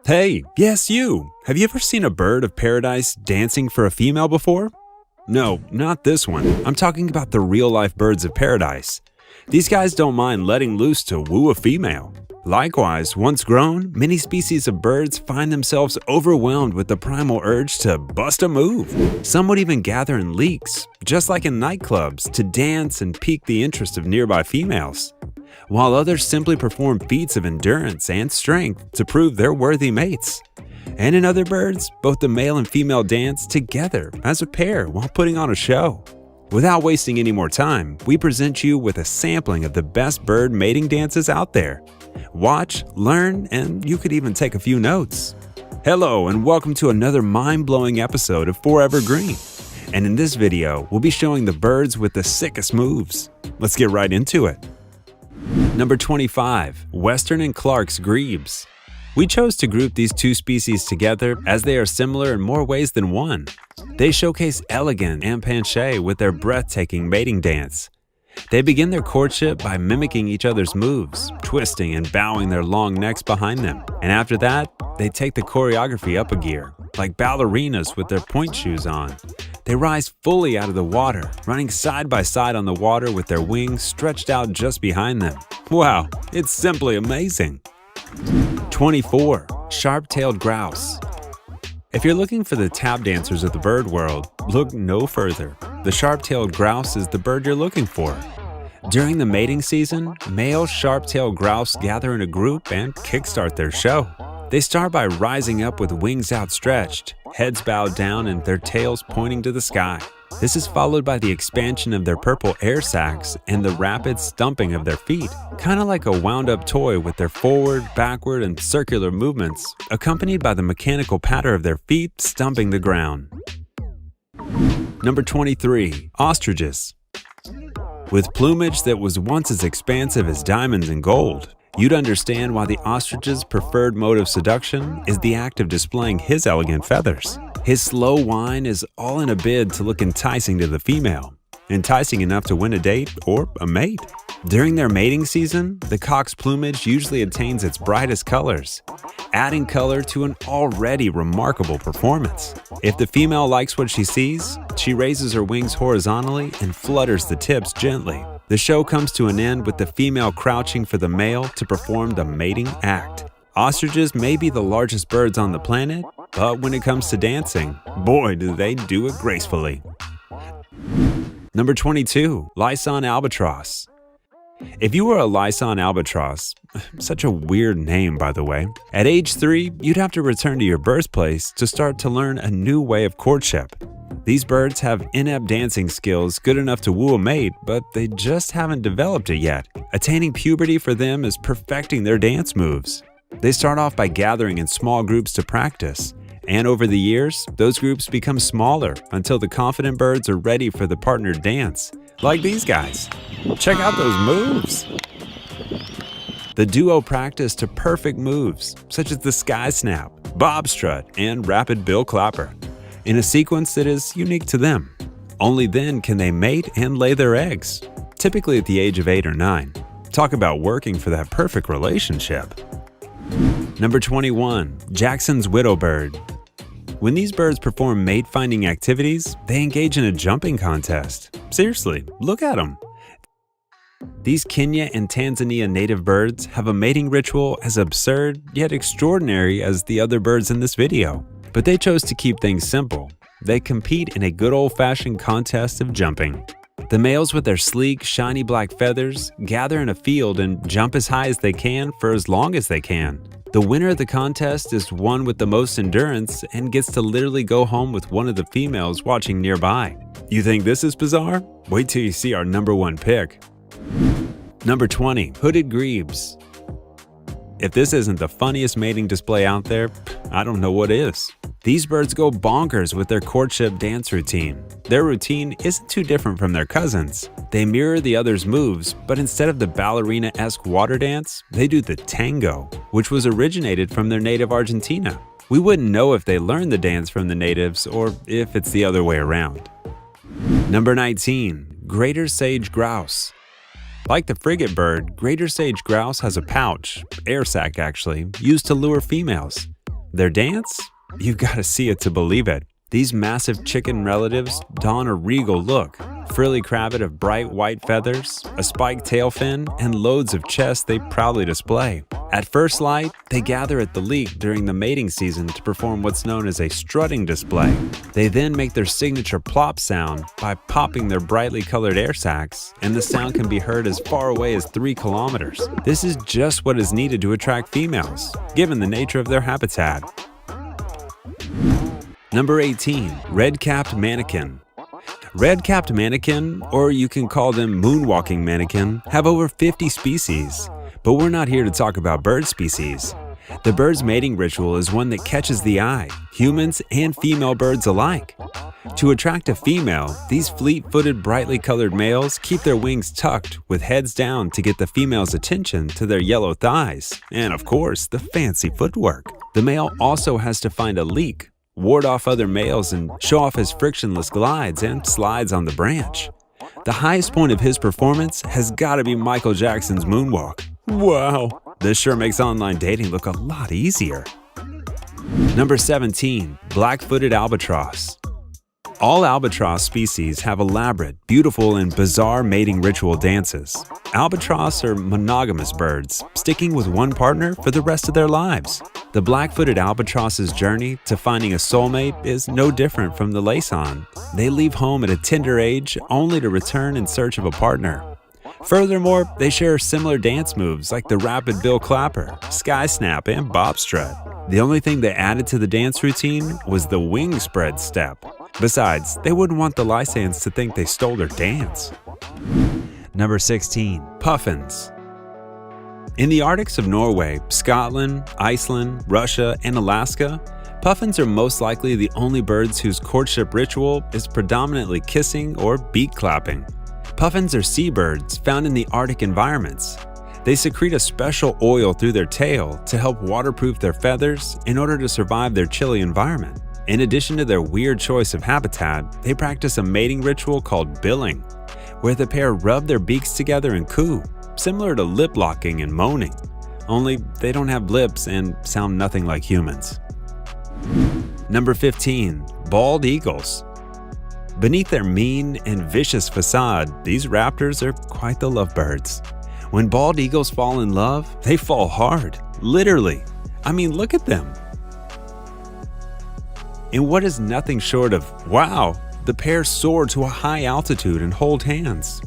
Hey, yes you! Have you ever seen a bird of paradise dancing for a female before? No, not this one. I'm talking about the real-life birds of paradise. These guys don't mind letting loose to woo a female. Likewise, once grown, many species of birds find themselves overwhelmed with the primal urge to bust a move. Some would even gather in leagues, just like in nightclubs, to dance and pique the interest of nearby females, while others simply perform feats of endurance and strength to prove they're worthy mates. And in other birds, both the male and female dance together as a pair while putting on a show. Without wasting any more time, we present you with a sampling of the best bird mating dances out there. Watch, learn, and you could even take a few notes. Hello and welcome to another mind-blowing episode of Forever Green. And in this video, we'll be showing the birds with the sickest moves. Let's get right into it. Number 25. Western and Clark's Grebes. We chose to group these two species together as they are similar in more ways than one. They showcase elegance and penché with their breathtaking mating dance. They begin their courtship by mimicking each other's moves, twisting and bowing their long necks behind them. And after that, they take the choreography up a gear, like ballerinas with their point shoes on. They rise fully out of the water, running side by side on the water with their wings stretched out just behind them. Wow, it's simply amazing. 24. Sharp-tailed grouse. If you're looking for the tap dancers of the bird world, look no further. The sharp-tailed grouse is the bird you're looking for. During the mating season, male sharp-tailed grouse gather in a group and kickstart their show. They start by rising up with wings outstretched, heads bowed down and their tails pointing to the sky. This is followed by the expansion of their purple air sacs and the rapid stumping of their feet, kind of like a wound-up toy with their forward, backward, and circular movements, accompanied by the mechanical patter of their feet stumping the ground. Number 23. Ostriches. With plumage that was once as expansive as diamonds and gold, you'd understand why the ostrich's preferred mode of seduction is the act of displaying his elegant feathers. His slow whine is all in a bid to look enticing to the female, enticing enough to win a date or a mate. During their mating season, the cock's plumage usually attains its brightest colors, adding color to an already remarkable performance. If the female likes what she sees, she raises her wings horizontally and flutters the tips gently. The show comes to an end with the female crouching for the male to perform the mating act. Ostriches may be the largest birds on the planet, but when it comes to dancing, boy do they do it gracefully. Number 22. Licon albatross. If you were a Licon albatross, such a weird name by the way, at age 3 you'd have to return to your birthplace to start to learn a new way of courtship. These birds have inept dancing skills good enough to woo a mate, but they just haven't developed it yet. Attaining puberty for them is perfecting their dance moves. They start off by gathering in small groups to practice, and over the years, those groups become smaller until the confident birds are ready for the partnered dance, like these guys. Check out those moves! The duo practice to perfect moves, such as the sky snap, bob strut, and rapid bill clapper, in a sequence that is unique to them. Only then can they mate and lay their eggs, typically at the age of 8 or 9. Talk about working for that perfect relationship. Number 21. Jackson's widowbird. When these birds perform mate-finding activities, they engage in a jumping contest. Seriously, look at them. These Kenya and Tanzania native birds have a mating ritual as absurd yet extraordinary as the other birds in this video. But they chose to keep things simple. They compete in a good old-fashioned contest of jumping. The males with their sleek, shiny black feathers gather in a field and jump as high as they can for as long as they can. The winner of the contest is one with the most endurance and gets to literally go home with one of the females watching nearby. You think this is bizarre? Wait till you see our number 1 pick. Number 20. Hooded grebes. If this isn't the funniest mating display out there, I don't know what is. These birds go bonkers with their courtship dance routine. Their routine isn't too different from their cousins. They mirror the others' moves, but instead of the ballerina-esque water dance, they do the tango, which was originated from their native Argentina. We wouldn't know if they learned the dance from the natives or if it's the other way around. Number 19. Greater sage grouse. Like the frigate bird, greater sage grouse has a pouch, air sac actually, used to lure females. Their dance? You've got to see it to believe it. These massive chicken relatives don a regal look, frilly cravat of bright white feathers, a spiked tail fin, and loads of chest they proudly display. At first light, they gather at the leek during the mating season to perform what's known as a strutting display. They then make their signature plop sound by popping their brightly colored air sacs, and the sound can be heard as far away as 3 kilometers. This is just what is needed to attract females, given the nature of their habitat. Number 18. Red-capped manakin. Red-capped manakin, or you can call them moonwalking manakin, have over 50 species. But we're not here to talk about bird species. The bird's mating ritual is one that catches the eye, humans and female birds alike. To attract a female, these fleet-footed, brightly colored males keep their wings tucked with heads down to get the female's attention to their yellow thighs, and of course, the fancy footwork. The male also has to find a leek, ward off other males, and show off his frictionless glides and slides on the branch. The highest point of his performance has got to be Michael Jackson's moonwalk. Wow! This sure makes online dating look a lot easier. Number 17. Black-footed albatross. All albatross species have elaborate, beautiful, and bizarre mating ritual dances. Albatross are monogamous birds, sticking with one partner for the rest of their lives. The black-footed albatross's journey to finding a soulmate is no different from the laysan. They leave home at a tender age only to return in search of a partner. Furthermore, they share similar dance moves like the rapid bill clapper, sky snap, and bob strut. The only thing they added to the dance routine was the wing spread step. Besides, they wouldn't want the Lysans to think they stole their dance. Number 16. Puffins. In the Arctics of Norway, Scotland, Iceland, Russia, and Alaska, puffins are most likely the only birds whose courtship ritual is predominantly kissing or beak clapping. Puffins are seabirds found in the Arctic environments. They secrete a special oil through their tail to help waterproof their feathers in order to survive their chilly environment. In addition to their weird choice of habitat, they practice a mating ritual called billing, where the pair rub their beaks together and coo, similar to lip locking and moaning, only they don't have lips and sound nothing like humans. Number 15. Bald eagles. Beneath their mean and vicious facade, these raptors are quite the lovebirds. When bald eagles fall in love, they fall hard, literally. I mean, look at them. In what is nothing short of, wow, the pair soar to a high altitude and hold hands,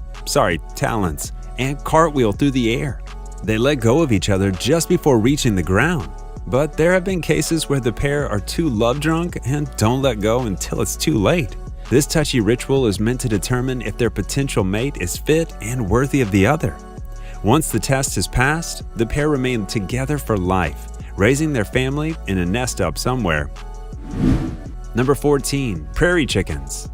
talons, and cartwheel through the air. They let go of each other just before reaching the ground. But there have been cases where the pair are too love drunk and don't let go until it's too late. This touchy ritual is meant to determine if their potential mate is fit and worthy of the other. Once the test is passed, the pair remain together for life, raising their family in a nest up somewhere. Number 14. Prairie chickens.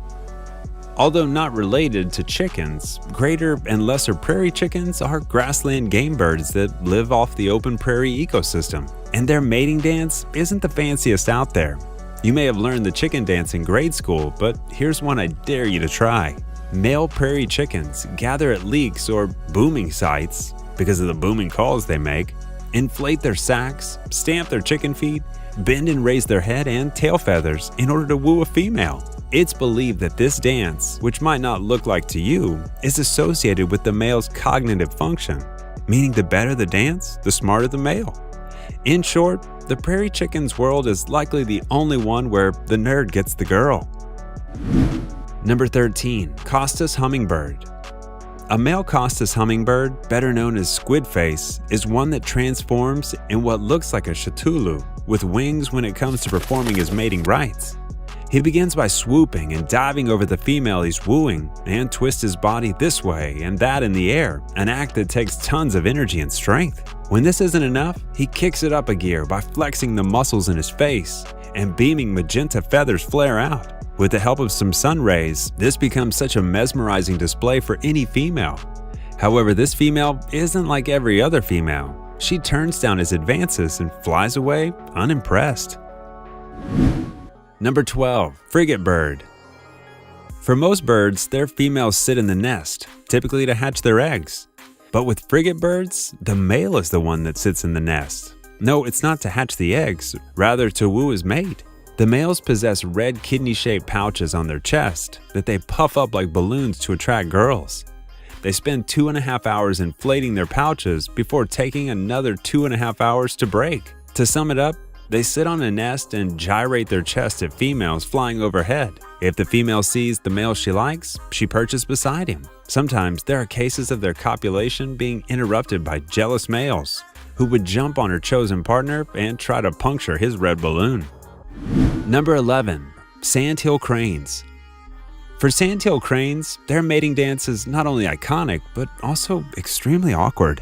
Although not related to chickens, greater and lesser prairie chickens are grassland game birds that live off the open prairie ecosystem, and their mating dance isn't the fanciest out there. You may have learned the chicken dance in grade school, but here's one I dare you to try. Male prairie chickens gather at leeks or booming sites, because of the booming calls they make, inflate their sacks, stamp their chicken feet, bend and raise their head and tail feathers in order to woo a female. It's believed that this dance, which might not look like to you, is associated with the male's cognitive function, meaning the better the dance, the smarter the male. In short, the prairie chicken's world is likely the only one where the nerd gets the girl. Number 13. Costus hummingbird. A male Costus hummingbird, better known as squid face, is one that transforms in what looks like a cthulhu, with wings when it comes to performing his mating rites. He begins by swooping and diving over the female he's wooing and twists his body this way and that in the air, an act that takes tons of energy and strength. When this isn't enough, he kicks it up a gear by flexing the muscles in his face and beaming magenta feathers flare out. With the help of some sun rays, this becomes such a mesmerizing display for any female. However, this female isn't like every other female. She turns down his advances and flies away unimpressed. Number 12. Frigate bird. For most birds, their females sit in the nest, typically to hatch their eggs. But with frigate birds, the male is the one that sits in the nest. No, it's not to hatch the eggs, rather to woo his mate. The males possess red kidney-shaped pouches on their chest that they puff up like balloons to attract girls. They spend 2.5 hours inflating their pouches before taking another 2.5 hours to break. To sum it up, they sit on a nest and gyrate their chest at females flying overhead. If the female sees the male she likes, she perches beside him. Sometimes there are cases of their copulation being interrupted by jealous males who would jump on her chosen partner and try to puncture his red balloon. Number 11. Sandhill cranes. For sandhill cranes, their mating dance is not only iconic, but also extremely awkward.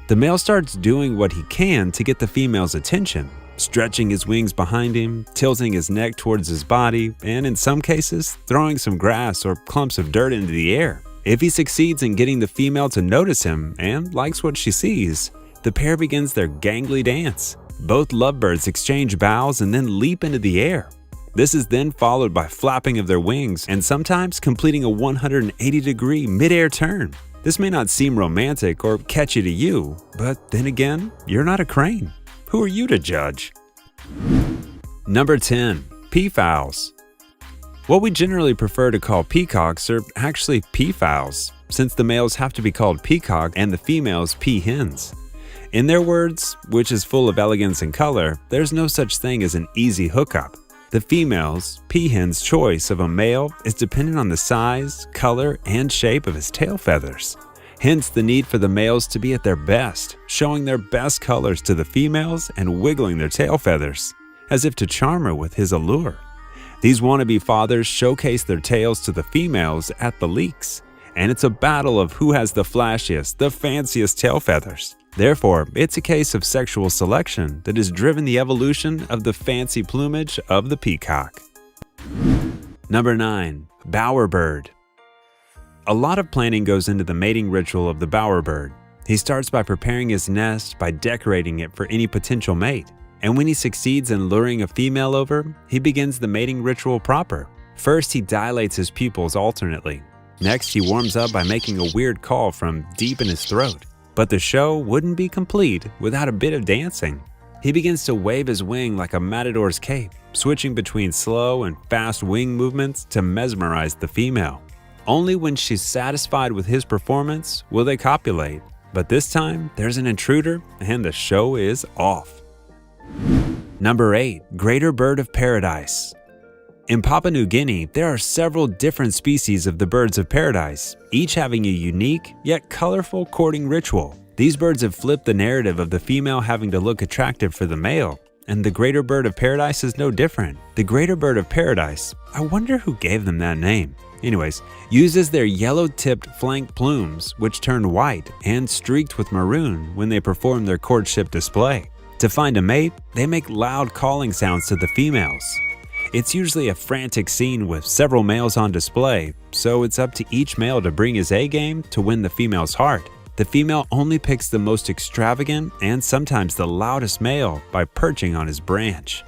The male starts doing what he can to get the female's attention, stretching his wings behind him, tilting his neck towards his body, and in some cases, throwing some grass or clumps of dirt into the air. If he succeeds in getting the female to notice him and likes what she sees, the pair begins their gangly dance. Both lovebirds exchange bows and then leap into the air. This is then followed by flapping of their wings and sometimes completing a 180-degree mid-air turn. This may not seem romantic or catchy to you, but then again, you're not a crane. Who are you to judge? Number 10. Peafowls. What we generally prefer to call peacocks are actually peafowls, since the males have to be called peacock and the females peahens. In their words, which is full of elegance and color, there's no such thing as an easy hookup. The female's, peahen's choice of a male is dependent on the size, color, and shape of his tail feathers. Hence the need for the males to be at their best, showing their best colors to the females and wiggling their tail feathers, as if to charm her with his allure. These wannabe fathers showcase their tails to the females at the leeks, and it's a battle of who has the flashiest, the fanciest tail feathers. Therefore, it's a case of sexual selection that has driven the evolution of the fancy plumage of the peacock. Number 9. Bowerbird. A lot of planning goes into the mating ritual of the bowerbird. He starts by preparing his nest by decorating it for any potential mate. And when he succeeds in luring a female over, he begins the mating ritual proper. First, he dilates his pupils alternately. Next, he warms up by making a weird call from deep in his throat. But the show wouldn't be complete without a bit of dancing. He begins to wave his wing like a matador's cape, switching between slow and fast wing movements to mesmerize the female. Only when she's satisfied with his performance will they copulate. But this time, there's an intruder and the show is off. Number 8. Greater bird of paradise. In Papua New Guinea, there are several different species of the birds of paradise, each having a unique yet colorful courting ritual. These birds have flipped the narrative of the female having to look attractive for the male, and the greater bird of paradise is no different. The greater bird of paradise, I wonder who gave them that name. Anyways, uses their yellow-tipped flank plumes, which turn white and streaked with maroon when they perform their courtship display. To find a mate, they make loud calling sounds to the females. It's usually a frantic scene with several males on display, so it's up to each male to bring his A-game to win the female's heart. The female only picks the most extravagant and sometimes the loudest male by perching on his branch.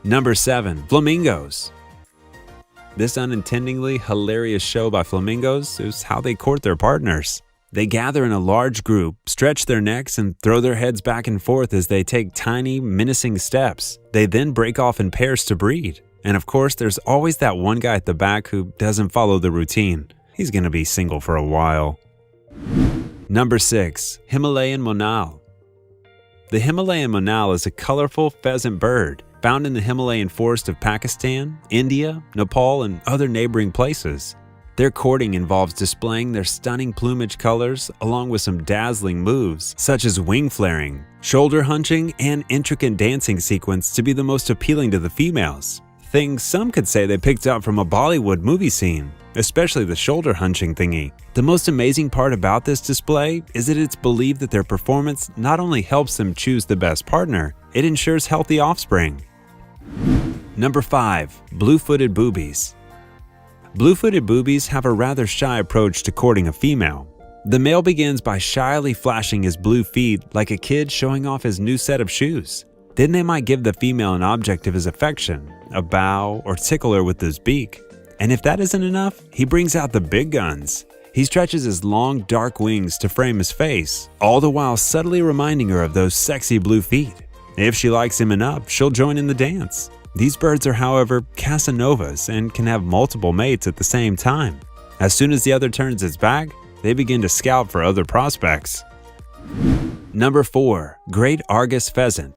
Number 7. Flamingos. This unintendingly hilarious show by flamingos is how they court their partners. They gather in a large group, stretch their necks, and throw their heads back and forth as they take tiny, menacing steps. They then break off in pairs to breed. And of course, there's always that one guy at the back who doesn't follow the routine. He's gonna be single for a while. Number 6. Himalayan monal. The Himalayan monal is a colorful pheasant bird found in the Himalayan forest of Pakistan, India, Nepal, and other neighboring places. Their courting involves displaying their stunning plumage colors along with some dazzling moves such as wing flaring, shoulder hunching, and intricate dancing sequence to be the most appealing to the females. Things some could say they picked up from a Bollywood movie scene, especially the shoulder hunching thingy. The most amazing part about this display is that it's believed that their performance not only helps them choose the best partner, it ensures healthy offspring. Number 5. Blue-footed boobies. Blue-footed boobies have a rather shy approach to courting a female. The male begins by shyly flashing his blue feet like a kid showing off his new set of shoes. Then they might give the female an object of his affection, a bow, or tickle her with his beak. And if that isn't enough, he brings out the big guns. He stretches his long, dark wings to frame his face, all the while subtly reminding her of those sexy blue feet. If she likes him enough, she'll join in the dance. These birds are, however, Casanovas and can have multiple mates at the same time. As soon as the other turns its back, they begin to scout for other prospects. Number 4. Great Argus Pheasant.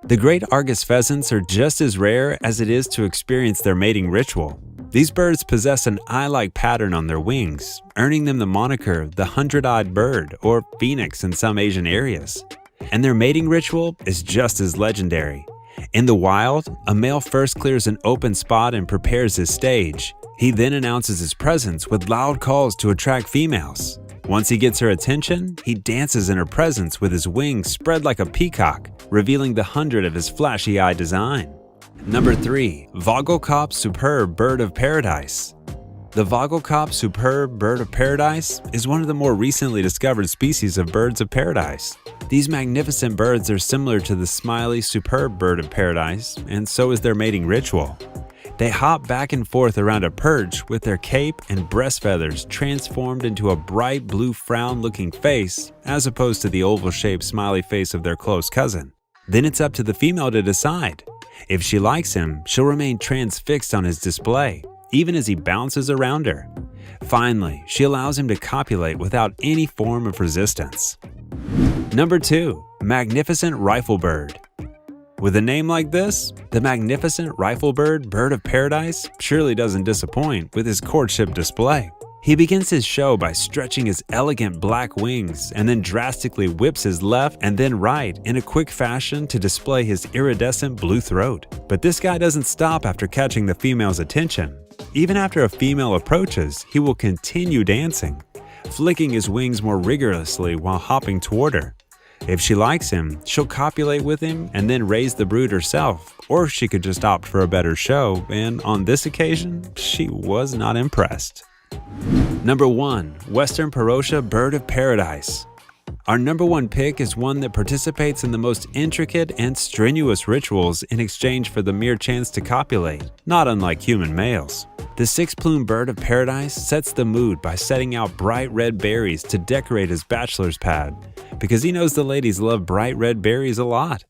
The great Argus pheasants are just as rare as it is to experience their mating ritual. These birds possess an eye-like pattern on their wings, earning them the moniker the hundred-eyed bird or phoenix in some Asian areas. And their mating ritual is just as legendary. In the wild, a male first clears an open spot and prepares his stage. He then announces his presence with loud calls to attract females. Once he gets her attention, he dances in her presence with his wings spread like a peacock, revealing the hundred of his flashy eye design. Number 3. Vogelkopf Superb Bird of Paradise. The Vogelkopf Superb Bird of Paradise is one of the more recently discovered species of birds of paradise. These magnificent birds are similar to the smiley Superb Bird of Paradise, and so is their mating ritual. They hop back and forth around a perch with their cape and breast feathers transformed into a bright blue frown-looking face, as opposed to the oval-shaped smiley face of their close cousin. Then it's up to the female to decide. If she likes him, she'll remain transfixed on his display, even as he bounces around her. Finally, she allows him to copulate without any form of resistance. Number 2. Magnificent Riflebird. With a name like this, the magnificent Riflebird Bird of Paradise surely doesn't disappoint with his courtship display. He begins his show by stretching his elegant black wings and then drastically whips his left and then right in a quick fashion to display his iridescent blue throat. But this guy doesn't stop after catching the female's attention. Even after a female approaches, he will continue dancing, flicking his wings more rigorously while hopping toward her. If she likes him, she'll copulate with him and then raise the brood herself, or she could just opt for a better show, and on this occasion, she was not impressed. Number 1. Western Parotia Bird of Paradise. Our number 1 pick is one that participates in the most intricate and strenuous rituals in exchange for the mere chance to copulate, not unlike human males. The 6-plume bird of paradise sets the mood by setting out bright red berries to decorate his bachelor's pad, because he knows the ladies love bright red berries a lot.